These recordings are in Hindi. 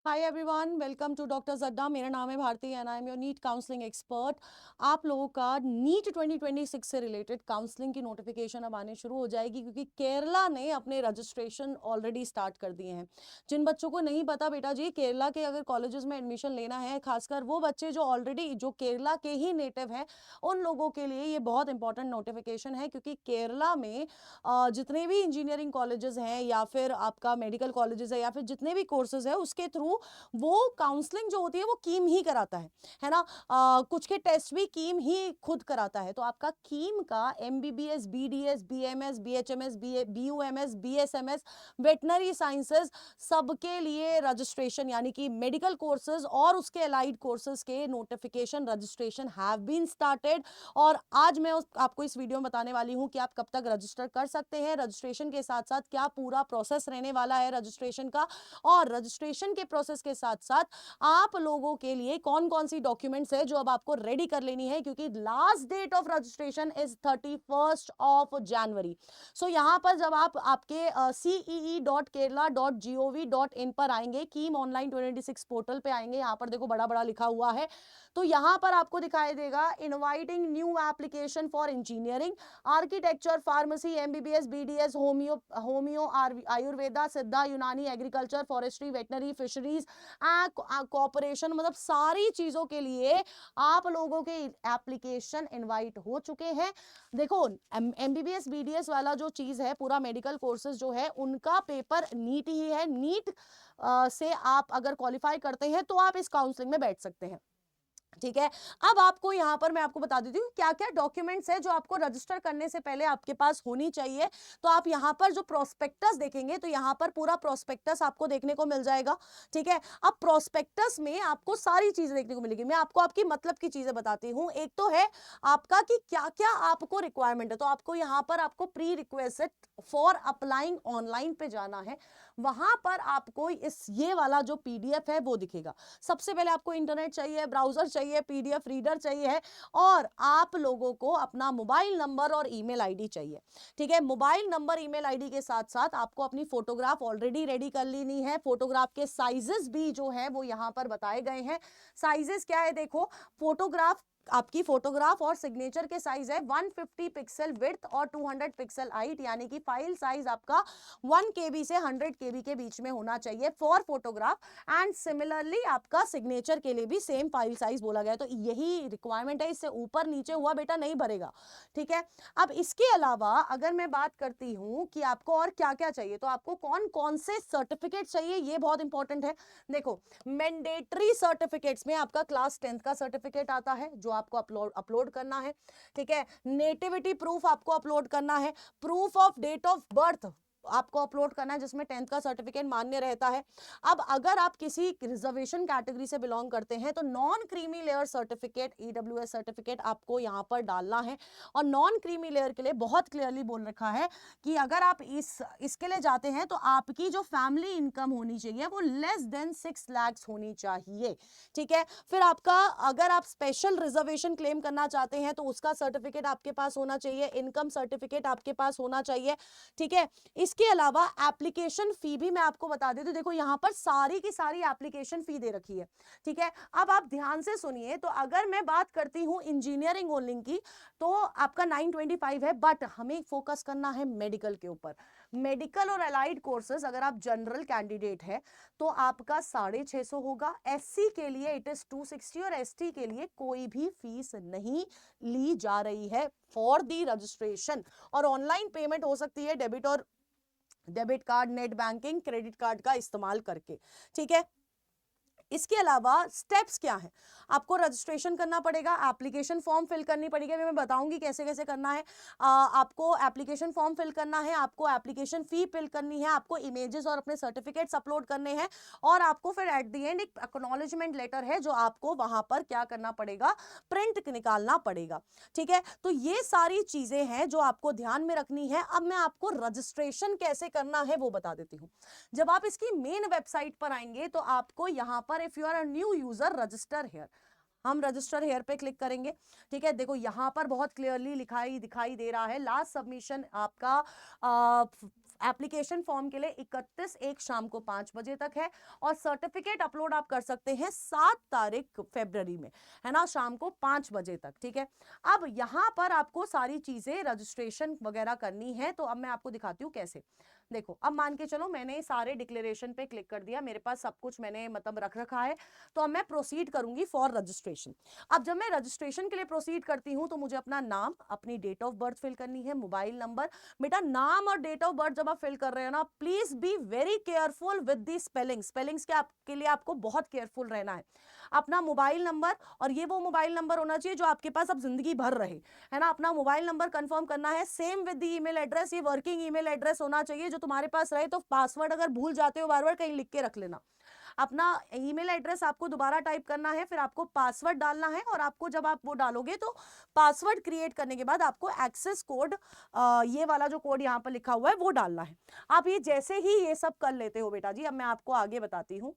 Hi everyone, welcome to doctor Jadda. मेरा नाम है Bharti and I am your NEET counselling expert. आप लोगों का नीट 2026 से रिलेटेड काउंसलिंग की नोटिफिकेशन अब आने शुरू हो जाएगी क्योंकि केरला ने अपने रजिस्ट्रेशन ऑलरेडी स्टार्ट कर दिए हैं। जिन बच्चों को नहीं पता बेटा जी, केरला के अगर कॉलेजेस में एडमिशन लेना है, खासकर वो बच्चे जो ऑलरेडी जो केरला के ही नेटिव हैं, उन लोगों के लिए ये बहुत इंपॉर्टेंट नोटिफिकेशन है क्योंकि केरला में जितने भी इंजीनियरिंग कॉलेजेस हैं या फिर आपका मेडिकल कॉलेजेस है या फिर जितने भी कोर्सेज है उसके थ्रू वो काउंसलिंग जो होती है वो कीम ही कराता है ना। कुछ के टेस्ट भी कीम ही खुद कराता है। तो आपका कीम का MBBS, BDS, BMS, BHMS, BUMS, BSMS, veterinary sciences सबके लिए रजिस्ट्रेशन यानी कि मेडिकल कोर्सेज और उसके अलाइड कोर्सेज के notification registration have been started. और आज मैं आपको इस वीडियो में बताने वाली हूं कि आप कब तक रजिस्टर कर सकते हैं, रजिस्ट्रेशन के साथ साथ क्या पूरा प्रोसेस रहने वाला है रजिस्ट्रेशन का, और रजिस्ट्रेशन के प्रोसेस के साथ साथ आप लोगों के लिए कौन कौन सी डॉक्यूमेंट्स है जो अब आपको रेडी कर लेनी है क्योंकि last date of registration is 31st of January. So यहां पर जब आप आपके cee.kerala.gov.in पर आएंगे, कीम ऑनलाइन 2026 पोर्टल पे आएंगे, यहां पर देखो बड़ा बड़ा लिखा हुआ है, तो यहां पर आपको दिखाई देगा inviting new application for engineering, architecture, pharmacy, MBBS, BDS, homeo Ayurveda, सिद्धा, यूनानी, agriculture, forestry, veterinary, fisheries, corporation, मतलब सारी चीजों के लिए आप लोगों के एप्लीकेशन इनवाइट हो चुके हैं। देखो एमबीबीएस बीडीएस वाला जो चीज है, पूरा मेडिकल कोर्सेज जो है उनका पेपर नीट ही है। नीट से आप अगर क्वालिफाई करते हैं तो आप इस काउंसलिंग में बैठ सकते हैं। ठीक है। अब आपको यहां पर मैं आपको बता देती हूँ क्या क्या डॉक्यूमेंट्स है जो आपको रजिस्टर करने से पहले आपके पास होनी चाहिए। तो आप यहां पर जो प्रोस्पेक्टस देखेंगे तो यहां पर पूरा प्रोस्पेक्टस आपको देखने को मिल जाएगा। ठीक है। अब प्रोस्पेक्टस में आपको सारी चीजें देखने को मिलेगी। मैं आपको आपकी मतलब की चीजें बताती हूँ। एक तो है आपका कि क्या क्या आपको रिक्वायरमेंट है, तो आपको यहां पर आपको pre request for applying online पे जाना है। वहां पर आपको इस ये वाला जो पीडीएफ है वो दिखेगा। सबसे पहले आपको इंटरनेट चाहिए, ब्राउजर चाहिए, पीडीएफ रीडर चाहिए है, और आप लोगों को अपना मोबाइल नंबर और ईमेल आईडी चाहिए। ठीक है। मोबाइल नंबर, ईमेल आईडी के साथ साथ आपको अपनी फोटोग्राफ ऑलरेडी रेडी कर लेनी है। फोटोग्राफ के साइजेस भी जो है वो यहां पर बताए गए हैं। साइजेस क्या है देखो, फोटोग्राफ आपकी फोटोग्राफ और सिग्नेचर के साइज है 150 पिक्सल विड्थ और 200 पिक्सल हाइट, यानी कि फाइल साइज आपका 1 केबी से 100 केबी के बीच में होना चाहिए फॉर फोटोग्राफ। एंड सिमिलरली आपका सिग्नेचर के लिए भी सेम फाइल साइज बोला गया है। तो यही रिक्वायरमेंट है, इससे ऊपर नीचे हुआ बेटा नहीं भरेगा। ठीक है। अब इसके अलावा अगर मैं बात करती हूं कि आपको और क्या क्या चाहिए, तो आपको कौन कौन से सर्टिफिकेट चाहिए ये बहुत इंपॉर्टेंट है। देखो मैंडेटरी सर्टिफिकेट्स में आपका क्लास 10th का सर्टिफिकेट आता है जो आपको अपलोड करना है। ठीक है। नेटिविटी प्रूफ आपको अपलोड करना है। Proof of date of birth आपको अपलोड करना है जिसमें 10th का सर्टिफिकेट मान्य रहता है। अब अगर आप किसी रिजर्वेशन कैटेगरी से बिलोंग करते हैं तो non creamy layer certificate, EWS certificate आपको यहां पर डालना है। और नॉन क्रीमी लेयर के लिए बहुत क्लियरली बोल रखा है कि अगर आप इसके लिए जाते हैं तो आपकी जो फैमिली इनकम होनी चाहिए वो लेस देन 6 लाख होनी चाहिए। ठीक है। फिर आपका अगर आप स्पेशल रिजर्वेशन क्लेम करना चाहते हैं तो उसका सर्टिफिकेट आपके पास होना चाहिए, इनकम सर्टिफिकेट आपके पास होना चाहिए। ठीक है। इसके अलावा एप्लीकेशन फी भी मैं आपको बता देती हूं। देखो यहां पर सारी की सारी एप्लीकेशन फी दे रखी है। ठीक है। अब आप ध्यान से सुनिए, तो अगर मैं बात करती हूं इंजीनियरिंग ओनली की तो आपका 925 है, बट हमें फोकस करना है मेडिकल के ऊपर। मेडिकल और अलाइड कोर्सेज अगर आप जनरल कैंडिडेट है तो आपका 650 होगा। एससी के लिए इट इज 260 और एसटी के लिए कोई भी फीस नहीं ली जा रही है फॉर दी रजिस्ट्रेशन। और ऑनलाइन पेमेंट हो सकती है debit card, net banking, credit card का इस्तेमाल करके। ठीक है। इसके अलावा स्टेप्स क्या है, आपको रजिस्ट्रेशन करना पड़ेगा, एप्लीकेशन फॉर्म फिल करनी पड़ेगी। मैं बताऊंगी कैसे कैसे करना है। आपको एप्लीकेशन फॉर्म फिल करना है, आपको एप्लीकेशन फी फिल करनी है, आपको इमेजेस और अपने सर्टिफिकेट्स अपलोड करने हैं, और आपको फिर एट द एंड एक एक्नॉलेजमेंट लेटर है जो आपको वहां पर क्या करना पड़ेगा, प्रिंट निकालना पड़ेगा। ठीक है। तो ये सारी चीजें हैं जो आपको ध्यान में रखनी है। अब मैं आपको रजिस्ट्रेशन कैसे करना है वो बता देती हूँ। जब आप इसकी मेन वेबसाइट पर आएंगे तो आपको यहां पर if you are a new user register here, हम रजिस्टर हेयर पे क्लिक करेंगे। ठीक है। देखो यहां पर बहुत क्लियरली दिखाई दे रहा है लास्ट सबमिशन आपका एप्लीकेशन फॉर्म के लिए 31/1 शाम को 5 बजे तक है और सर्टिफिकेट अपलोड आप कर सकते हैं 7 तारीख फरवरी में, है ना, शाम को 5 बजे तक, ठीक है। अब यहां पर आपको सारी चीजें रजिस्ट्रेशन वगैरह करनी है, तो अब मैं आपको दिखाती हूँ कैसे। देखो, अब मान के चलो मैंने सारे डिक्लेरेशन पे क्लिक कर दिया, मेरे पास सब कुछ मैंने मतलब रख रखा है, तो अब मैं प्रोसीड करूंगी फॉर रजिस्ट्रेशन। अब जब मैं रजिस्ट्रेशन के लिए प्रोसीड करती हूं तो मुझे अपना नाम, अपनी डेट ऑफ बर्थ फिल करनी है, मोबाइल नंबर। बेटा नाम और डेट ऑफ बर्थ जब आप फिल कर रहे हो ना, please be very careful with the spellings के लिए आपको बहुत केयरफुल रहना है। अपना मोबाइल नंबर, और ये वो मोबाइल नंबर होना चाहिए जो आपके पास अब जिंदगी भर रहे, है ना। अपना मोबाइल नंबर कंफर्म करना है, same with the email address, ये वर्किंग ईमेल एड्रेस होना चाहिए जो तुम्हारे पास रहे। तो पासवर्ड अगर भूल जाते हो बार बार कहीं लिख के रख लेना। अपना ईमेल एड्रेस आपको दोबारा टाइप करना है, फिर आपको पासवर्ड डालना है, और आपको जब आप वो डालोगे तो पासवर्ड क्रिएट करने के बाद आपको एक्सेस कोड, ये वाला जो कोड यहाँ पर लिखा हुआ है वो डालना है। आप ये जैसे ही ये सब कर लेते हो बेटा जी, अब मैं आपको आगे बताती हूँ।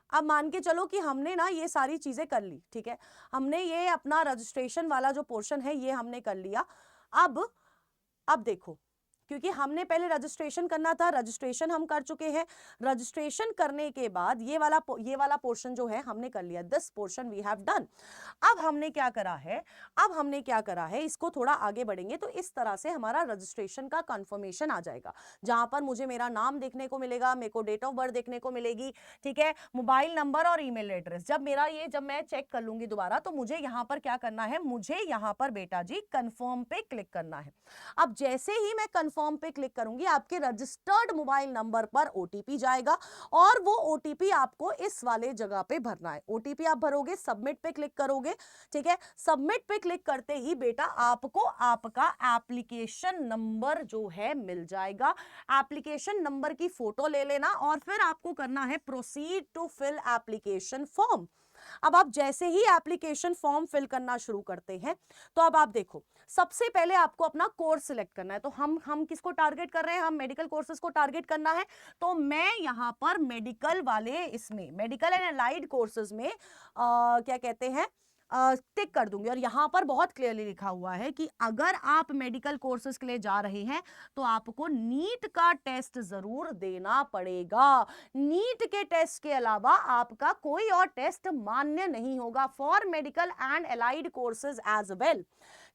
अब मान के चलो कि हमने ना ये सारी चीजें कर ली, ठीक है, हमने ये अपना रजिस्ट्रेशन वाला जो पोर्शन है ये हमने कर लिया। अब देखो, क्योंकि हमने पहले रजिस्ट्रेशन करना था, रजिस्ट्रेशन हम कर चुके हैं। रजिस्ट्रेशन करने के बाद ये वाला पोर्शन जो है हमने कर लिया, this portion we have done. अब हमने क्या करा है, इसको थोड़ा आगे बढ़ेंगे तो इस तरह से हमारा रजिस्ट्रेशन का कंफर्मेशन आ जाएगा, जहां पर मुझे मेरा नाम देखने को मिलेगा, मेरे को डेट ऑफ बर्थ देखने को मिलेगी, ठीक है, मोबाइल नंबर और ईमेल एड्रेस। जब मैं चेक कर लूंगी दोबारा, तो मुझे यहां पर क्या करना है, मुझे यहां पर बेटा जी कंफर्म पे क्लिक करना है। अब जैसे ही मैं कंफर्म पे क्लिक करूंगी, आपके रजिस्टर्ड मोबाइल नंबर पर ओटीपी जाएगा, और वो ओटीपी आपको इस वाले जगह पे भरना है। ओटीपी आप भरोगे, सबमिट पे क्लिक करोगे, ठीक है। सबमिट पे क्लिक करते ही बेटा आपको आपका एप्लीकेशन नंबर जो है मिल जाएगा। एप्लीकेशन नंबर की फोटो ले लेना, और फिर आपको करना है proceed to fill application form. अब आप जैसे ही एप्लीकेशन फॉर्म फिल करना शुरू करते हैं, तो अब आप देखो, सबसे पहले आपको अपना कोर्स सिलेक्ट करना है। तो हम किसको टारगेट कर रहे हैं, हम मेडिकल कोर्सेज को टारगेट करना है। तो मैं यहां पर मेडिकल वाले, इसमें मेडिकल एंड अलाइड कोर्सेज में क्या कहते हैं, टिक कर दूंगी। और यहां पर बहुत क्लियरली लिखा हुआ है कि अगर आप मेडिकल कोर्सेज के लिए जा रहे हैं तो आपको नीट का टेस्ट जरूर देना पड़ेगा। नीट के टेस्ट के अलावा आपका कोई और टेस्ट मान्य नहीं होगा for medical and allied courses as well,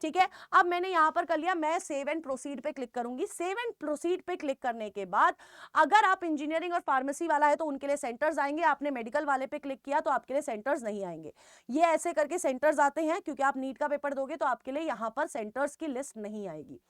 ठीक है। अब मैंने यहां पर कर लिया, मैं सेव एंड प्रोसीड पे क्लिक करूंगी। सेव एंड प्रोसीड पे क्लिक करने के बाद अगर आप इंजीनियरिंग और फार्मेसी वाला है तो उनके लिए सेंटर्स आएंगे, आपने मेडिकल वाले पे क्लिक किया तो आपके लिए सेंटर्स नहीं आएंगे। ये ऐसे करके सेंटर्स आते हैं, क्योंकि आप नीट का पेपर दोगे तो आपके लिए यहां पर सेंटर्स की लिस्ट नहीं आएगी,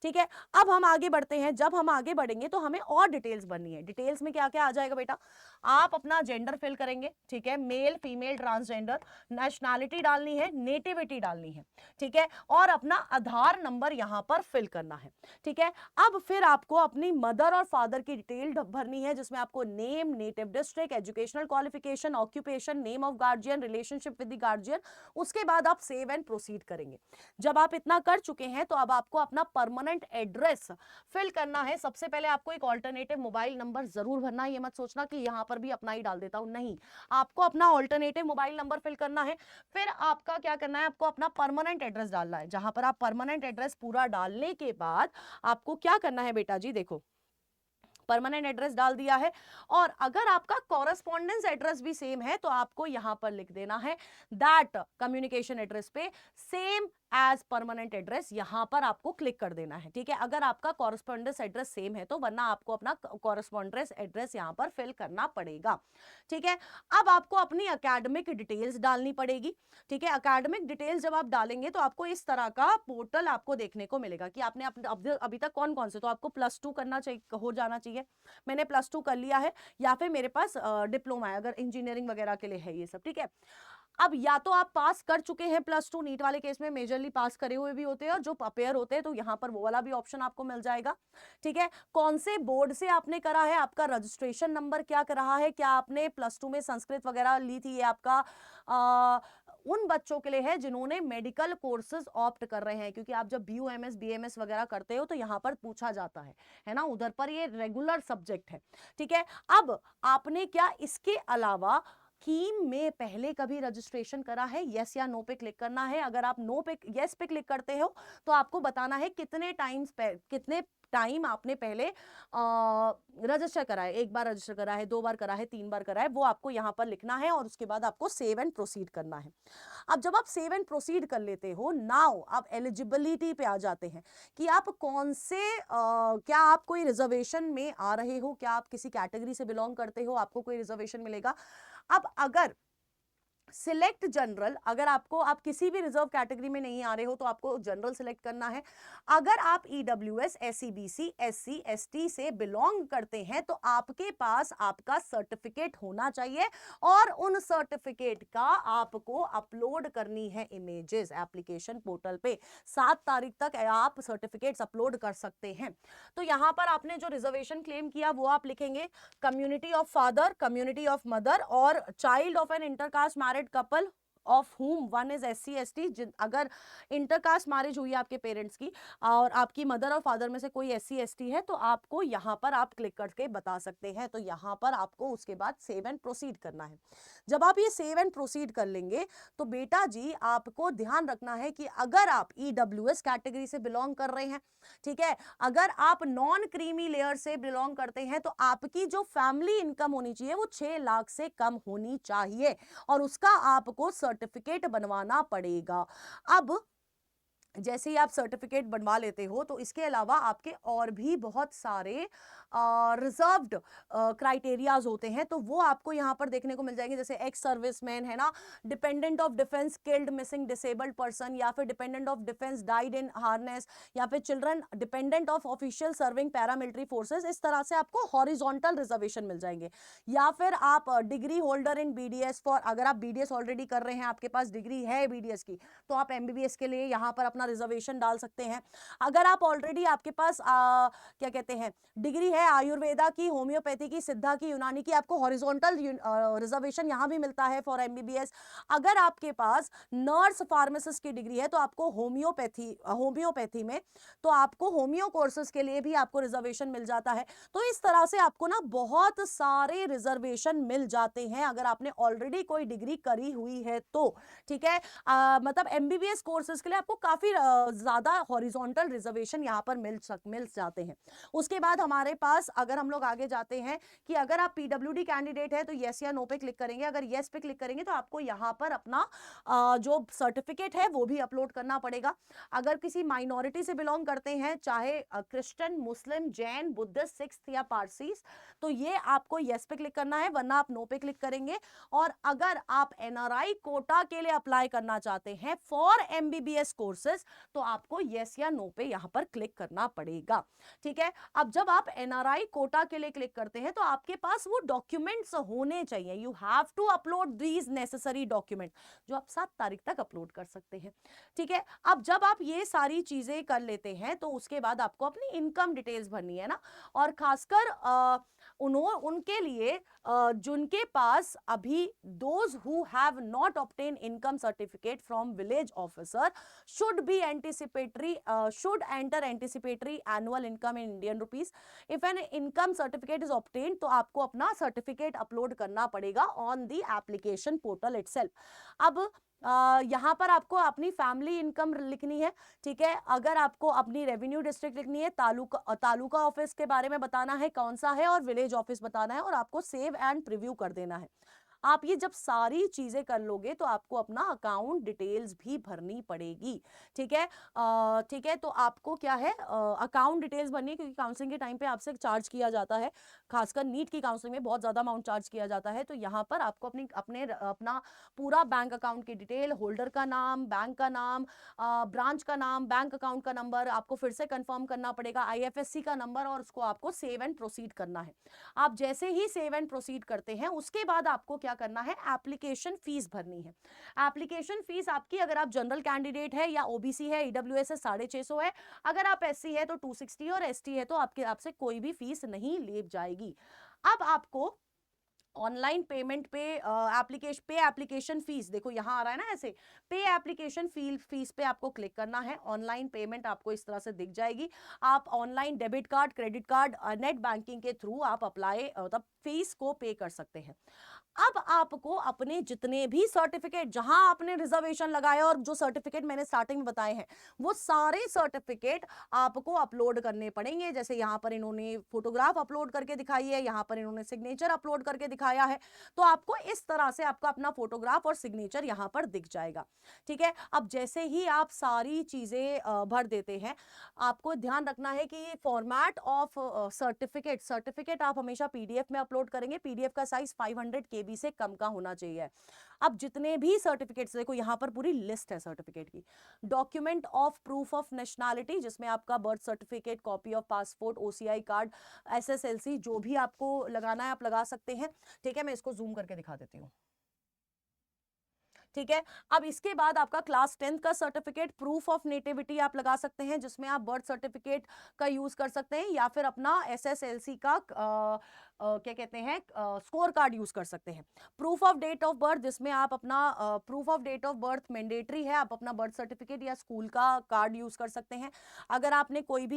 ठीक है। अब हम आगे बढ़ते हैं। जब हम आगे बढ़ेंगे तो हमें और डिटेल्स भरनी है। डिटेल्स में क्या क्या आ जाएगा बेटा, आप अपना जेंडर फिल करेंगे, ठीक है, मेल फीमेल ट्रांसजेंडर, नेशनैलिटी डालनी है, नेटिविटी डालनी है, ठीक है, और अपना आधार नंबर यहां पर फिल करना है, ठीक है। अब फिर आपको अपनी मदर और फादर की डिटेल भरनी है, जिसमें आपको name, native district, educational qualification, occupation, name of guardian, relationship with the guardian. उसके बाद आप सेव एंड प्रोसीड करेंगे। जब आप इतना कर चुके हैं तो अब आपको अपना परमानेंट एड्रेस फिल करना है। सबसे पहले आपको एक ऑल्टरनेटिव मोबाइल नंबर जरूर भरना है। ये मत सोचना कि यहां पर भी अपना ही डाल देता हूं, नहीं, आपको अपना ऑल्टरनेटिव मोबाइल नंबर फिल करना है। फिर आपका क्या करना है, आपको अपना परमानेंट एड्रेस डालना है। जहां पर आप परमानेंट एड्रेस पूरा डालने के बाद आपको क्या करना है बेटा जी, देखो, परमानेंट एड्रेस डाल दिया है, और अगर आपका कॉरेस्पॉन्डेंस एड्रेस भी सेम है तो आपको यहां पर लिख देना है दैट कम्युनिकेशन एड्रेस पे सेम एज परमानेंट एड्रेस, यहां पर आपको क्लिक कर देना है, ठीक है, अगर आपका कॉरेस्पॉन्डेंस एड्रेस सेम है तो, वरना आपको अपना कॉरेस्पॉन्डेंस एड्रेस यहां पर फिल करना पड़ेगा, ठीक है। अब आपको अपनी एकेडमिक डिटेल्स डालनी पड़ेगी, ठीक है। एकेडमिक डिटेल्स जब आप डालेंगे तो आपको इस तरह का पोर्टल आपको देखने को मिलेगा कि आपने अभी तक कौन कौन से, तो आपको +2 करना चाहिए, हो जाना चाहिए। मैंने +2 कर लिया है, या फिर मेरे पास डिप्लोमा है अगर इंजीनियरिंग वगैरह के लिए है ये सब, ठीक है। अब या तो आप पास कर चुके हैं +2, नीट वाले केस में मेजरली पास करे हुए भी होते हैं, और जो अपेयर होते हैं तो यहाँ पर वो वाला भी ऑप्शन आपको मिल जाएगा, ठीक है। कौन से बोर्ड से आपने करा है, आपका रजिस्ट्रेशन नंबर क्या कर रहा है, क्या आपने +2 में संस्कृत वगैरह ली थी, ये आपका उन बच्चों के लिए है जिन्होंने मेडिकल कोर्सेज ऑप्ट कर रहे हैं, क्योंकि आप जब BUMS BMS वगैरह करते हो तो यहाँ पर पूछा जाता है ना, उधर पर ये रेगुलर सब्जेक्ट है, ठीक है। अब आपने क्या इसके अलावा कीम में पहले कभी रजिस्ट्रेशन करा है, यस या नो पे क्लिक करना है। अगर आप नो पे, यस पे क्लिक करते हो तो आपको बताना है कितने टाइम्स, कितने टाइम आपने पहले रजिस्टर करा है, 1 बार रजिस्टर करा है, 2 बार करा है, 3 बार करा है, वो आपको यहाँ पर लिखना है और उसके बाद आपको सेव एंड प्रोसीड करना है। अब जब आप सेव एंड प्रोसीड कर लेते हो, नाउ आप एलिजिबिलिटी पे आ जाते हैं कि आप कौन से क्या आप कोई रिजर्वेशन में आ रहे हो, क्या आप किसी कैटेगरी से बिलोंग करते हो, आपको कोई रिजर्वेशन मिलेगा। अब अगर सिलेक्ट जनरल, अगर आपको आप किसी भी रिजर्व कैटेगरी में नहीं आ रहे हो तो आपको जनरल सिलेक्ट करना है। अगर आप ईडब्ल्यूएस, एससीबीसी, एससी, एसटी से बिलोंग करते हैं तो आपके पास आपका सर्टिफिकेट होना चाहिए और उन सर्टिफिकेट का आपको अपलोड करनी है इमेजेस एप्लीकेशन पोर्टल पे। 7 तारीख तक आप सर्टिफिकेट्स अपलोड कर सकते हैं। तो यहां पर आपने जो रिजर्वेशन क्लेम किया वो आप लिखेंगे community of father, community of mother और child of an intercaste married couple of whom one is SC ST। अगर इंटरकास्ट मैरिज हुई है आपके पेरेंट्स की और आपकी मदर और फादर में से कोई SC ST है तो आपको यहाँ पर आप क्लिक करके बता सकते हैं। तो यहाँ पर आपको उसके बाद सेव एंड प्रोसीड करना है। जब आप ये सेव एंड प्रोसीड कर लेंगे तो बेटा जी आपको ध्यान रखना है कि अगर आप EWS कैटेगरी से बिलोंग कर रहे हैं, ठीक है, अगर आप नॉन क्रीमी लेयर से बिलोंग करते हैं तो आपकी जो फैमिली इनकम होनी चाहिए वो 6 लाख से कम होनी चाहिए और उसका आपको सर्टिफिकेट बनवाना पड़ेगा। अब जैसे ही आप सर्टिफिकेट बनवा लेते हो तो इसके अलावा आपके और भी बहुत सारे रिजर्व्ड क्राइटेरियाज होते हैं तो वो आपको यहाँ पर देखने को मिल जाएंगे। जैसे एक्स सर्विसमैन है ना, dependent of defence killed missing disabled person, या फिर dependent of defence died in harness, या फिर children dependent of official serving paramilitary forces. इस तरह से आपको हॉरिजॉन्टल रिजर्वेशन मिल जाएंगे। या फिर आप degree holder in BDS for, अगर आप BDS ऑलरेडी कर रहे हैं, आपके पास डिग्री है BDS की, तो आप MBBS के लिए यहाँ पर अपना रिजर्वेशन डाल सकते हैं। अगर आप ऑलरेडी आपके पास क्या कहते हैं डिग्री है आयुर्वेदा की, होम्योपैथी की, सिद्धा की, यूनानी की, आपको हॉरिजॉन्टल रिजर्वेशन यहां भी मिलता है फॉर MBBS। अगर आपके पास नर्स फार्मासिस्ट की डिग्री है तो आपको होम्योपैथी में तो आपको होम्यो कोर्सेज के लिए भी आपको रिजर्वेशन मिल जाता है। तो इस तरह से आपको ना बहुत सारे रिजर्वेशन मिल जाते हैं अगर आपने ऑलरेडी कोई डिग्री करी हुई है तो, ठीक है। मतलब MBBS कोर्सेज के लिए आपको काफी ज्यादा हॉरिजॉन्टल रिजर्वेशन यहाँ पर मिल जाते हैं। उसके बाद हमारे पास अगर हम लोग आगे जाते हैं कि अगर आप PWD कैंडिडेट है तो यस या नो पे क्लिक करेंगे। अगर यस पे क्लिक करेंगे तो आपको यहाँ पर अपना जो सर्टिफिकेट है वो भी अपलोड करना पड़ेगा। अगर किसी माइनॉरिटी से बिलोंग करते हैं, चाहे क्रिश्चियन, मुस्लिम, जैन, बुद्धिस्ट, सिख या पारसीस, तो ये आपको यस पे क्लिक करना है, वरना आप नो पे क्लिक करेंगे। और अगर आप NRI कोटा के लिए अप्लाई करना चाहते हैं फॉर MBBS कोर्सेज तो आपको यस या नो पे यहाँ पर क्लिक करना पड़ेगा, ठीक है। अब जब आप NRI कोटा के लिए क्लिक करते हैं तो आपके पास वो डॉक्यूमेंट्स होने चाहिए। You have to upload these necessary document जो आप 7 तारीख तक अपलोड कर सकते हैं, ठीक है। अब जब आप ये सारी चीजें कर लेते हैं तो उसके बाद आपको अपनी इनकम डिटेल्स भरनी है ना, और खासकर उनके लिए जिनके पास अभी those who have not obtain income certificate from village officer should enter anticipatory annual income in Indian rupees. If an income certificate is obtained तो आपको अपना सर्टिफिकेट अपलोड करना पड़ेगा on the application portal itself. अब यहाँ पर आपको अपनी फैमिली इनकम लिखनी है, ठीक है। अगर आपको अपनी रेवेन्यू डिस्ट्रिक्ट लिखनी है, तालुका ऑफिस के बारे में बताना है कौन सा है, और विलेज ऑफिस बताना है, और आपको सेव एंड प्रीव्यू कर देना है। आप ये जब सारी चीजें कर लोगे तो आपको अपना अकाउंट डिटेल्स भी भरनी पड़ेगी, ठीक है। ठीक है, तो आपको क्या है अकाउंट डिटेल्स भरनी है, क्योंकि काउंसलिंग के टाइम पे आपसे चार्ज किया जाता है, खासकर नीट की काउंसलिंग में बहुत ज्यादा अमाउंट चार्ज किया जाता है। तो यहाँ पर आपको अपना पूरा बैंक अकाउंट की डिटेल, होल्डर का नाम, बैंक का नाम, ब्रांच का नाम, बैंक अकाउंट का नंबर आपको फिर से कंफर्म करना पड़ेगा, IFSC का नंबर, और उसको आपको सेव एंड प्रोसीड करना है। आप जैसे ही सेव एंड प्रोसीड करते हैं उसके बाद आपको क्या करना है, एप्लीकेशन फीस भरनी है। एप्लीकेशन फीस आपकी, अगर आप जनरल कैंडिडेट है या OBC है, EWS है, 650 है, अगर आप SC है तो 260, और ST है तो आपसे कोई भी फीस नहीं ली जाएगी। अब आपको ऑनलाइन पेमेंट पे एप्लीकेशन फीस, देखो यहाँ आ रहा है ना ऐसे, पे एप्लीकेशन फीस पे आपको क्लिक करना है। ऑनलाइन पेमेंट आपको इस तरह से दिख जाएगी। आप online debit card, credit card, net banking के थ्रू आप अप्लाई मतलब फीस को पे कर सकते हैं। अब आपको अपने जितने भी सर्टिफिकेट, जहां आपने रिजर्वेशन लगाया और जो सर्टिफिकेट मैंने स्टार्टिंग में बताए हैं, वो सारे सर्टिफिकेट आपको अपलोड करने पड़ेंगे। जैसे यहां पर इन्होंने फोटोग्राफ अपलोड करके दिखाई है, यहां पर इन्होंने सिग्नेचर अपलोड करके दिखाया है, तो आपको इस तरह से आपका अपना फोटोग्राफ और सिग्नेचर यहां पर दिख जाएगा। ठीक है, अब जैसे ही आप सारी चीजें भर देते हैं, आपको ध्यान रखना है कि ये फॉर्मेट ऑफ सर्टिफिकेट आप हमेशा पीडीएफ में अपलोड करेंगे। पीडीएफ का साइज 500 केबी से कम का होना चाहिए। अब जितने भी सर्टिफिकेट्स, देखो यहां पर पूरी लिस्ट है सर्टिफिकेट की। Document of proof of nationality, जिसमें आपका birth certificate, copy of passport, OCI card, SSLC, जो भी आपको लगाना है आप लगा सकते हैं। ठीक है, मैं इसको जूम करके दिखा देती हूँ। ठीक है, अब इसके बाद आपका क्लास 10th का सर्टिफिकेट, प्रूफ ऑफ नेटिविटी आप लगा सकते हैं, जिसमें आप बर्थ सर्टिफिकेट का यूज कर सकते हैं, या फिर अपना एसएसएलसी का क्या कहते हैं स्कोर कार्ड यूज कर सकते हैं। Proof of date of birth, जिसमें आप अपना proof of date of birth mandatory है, आप अपना बर्थ सर्टिफिकेट या स्कूल का कार्ड यूज कर सकते हैं। अगर आपने कोई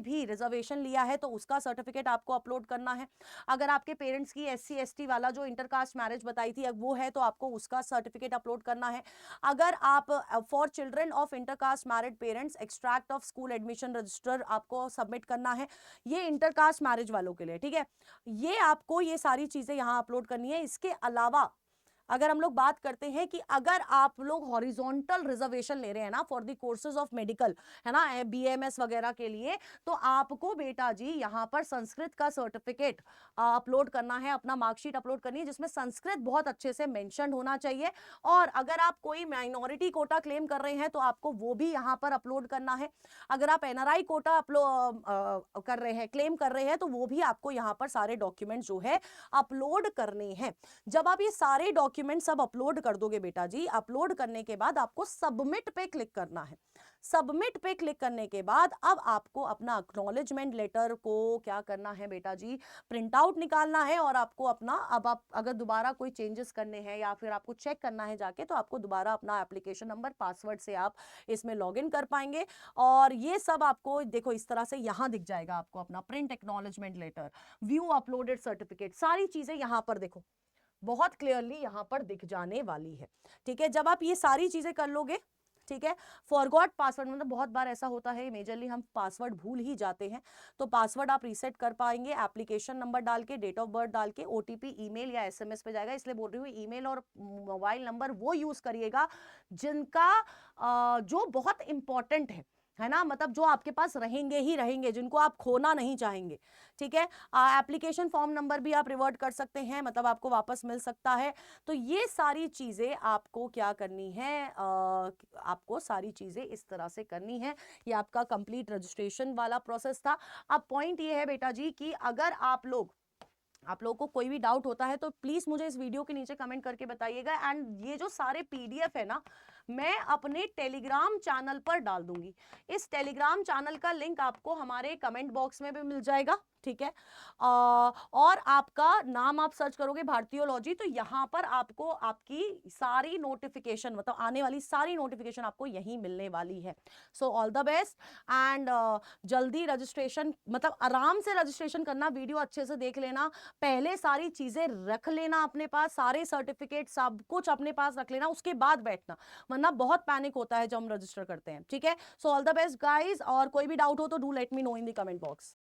भी रिजर्वेशन लिया है तो उसका सर्टिफिकेट आपको अपलोड करना है। अगर आपके पेरेंट्स की एससी एसटी वाला जो इंटरकास्ट मैरिज बताई थी अब वो है, तो आपको उसका सर्टिफिकेट अपलोड करना है। अगर आप for children of intercaste married parents, extract of school admission register आपको सबमिट करना है, ये इंटरकास्ट मैरिज वालों के लिए। ठीक है, ये आपको ये सारी चीजें यहां अपलोड करनी है। इसके अलावा अगर हम लोग बात करते हैं कि अगर आप लोग हॉरिजॉन्टल रिजर्वेशन ले रहे हैं ना for the courses of medical, है ना, बीएमएस वगैरह के लिए, तो आपको बेटा जी यहां पर संस्कृत का सर्टिफिकेट अपलोड करना है, अपना मार्कशीट अपलोड करनी है, जिसमें संस्कृत बहुत अच्छे से मेंशन होना चाहिए। और अगर आप कोई माइनॉरिटी कोटा क्लेम कर रहे हैं तो आपको वो भी यहां पर अपलोड करना है। अगर आप एनआरआई कोटा कर रहे हैं, क्लेम कर रहे हैं, तो वो भी आपको यहां पर सारे डॉक्यूमेंट जो है अपलोड करने हैं। जब आप ये सारे डॉक्यूमेंट सब अपलोड कर दोगे बेटा जी, अपलोड करने के बाद आपको सबमिट पे क्लिक करना है। सबमिट पे क्लिक करने के बाद अब आपको अपना एक्नॉलेजमेंट लेटर को क्या करना है बेटा जी, प्रिंट आउट निकालना है। और आपको अपना, अब आप अगर दोबारा कोई चेंजेस करने हैं या फिर आपको चेक करना है जाके, तो आपको दोबारा अपना एप्लीकेशन नंबर, पासवर्ड से आप इसमें लॉग इन कर पाएंगे। और ये सब आपको देखो इस तरह से यहां दिख जाएगा। आपको अपना print acknowledgement letter, view uploaded certificate, सारी चीजें यहां पर देखो बहुत क्लियरली यहां पर दिख जाने वाली है। ठीक है, जब आप ये सारी चीजें कर लोगे, ठीक है, फॉरगॉट पासवर्ड, मतलब बहुत बार ऐसा होता है मेजरली हम पासवर्ड भूल ही जाते हैं, तो पासवर्ड आप रीसेट कर पाएंगे एप्लीकेशन नंबर डाल के, डेट ऑफ बर्थ डाल के। ओटीपी ईमेल या एसएमएस पे जाएगा, इसलिए बोल रही हूँ ईमेल और मोबाइल नंबर वो यूज करिएगा जिनका जो बहुत इंपॉर्टेंट है ना, मतलब जो आपके पास रहेंगे ही रहेंगे, जिनको आप खोना नहीं चाहेंगे। ठीक है, एप्लीकेशन फॉर्म नंबर भी आप रिवर्ट कर सकते हैं, मतलब आपको वापस मिल सकता है। तो ये सारी चीजें आपको क्या करनी है, आपको सारी चीजें इस तरह से करनी है। ये आपका कंप्लीट रजिस्ट्रेशन वाला प्रोसेस था। अब पॉइंट ये है बेटा जी कि अगर आप लोगों को कोई भी डाउट होता है तो प्लीज मुझे इस वीडियो के नीचे कमेंट करके बताइएगा। एंड ये जो सारे पीडीएफ है ना, मैं अपने टेलीग्राम चैनल पर डाल दूंगी। इस टेलीग्राम चैनल का लिंक आपको हमारे कमेंट बॉक्स में भी मिल जाएगा। ठीक है, और आपका नाम आप सर्च करोगे भारतीयोलॉजी, तो यहां पर आपको आपकी सारी नोटिफिकेशन, मतलब आने वाली सारी नोटिफिकेशन आपको यहीं मिलने वाली है। So all the best and जल्दी रजिस्ट्रेशन, मतलब आराम से रजिस्ट्रेशन करना, वीडियो अच्छे से देख लेना, पहले सारी चीजें रख लेना अपने पास, सारे सर्टिफिकेट सब कुछ अपने पास रख लेना, उसके बाद बैठना, वरना बहुत पैनिक होता है जब हम रजिस्टर करते हैं। ठीक है, so all the best guys, और कोई भी डाउट हो तो do let me know in the comment box.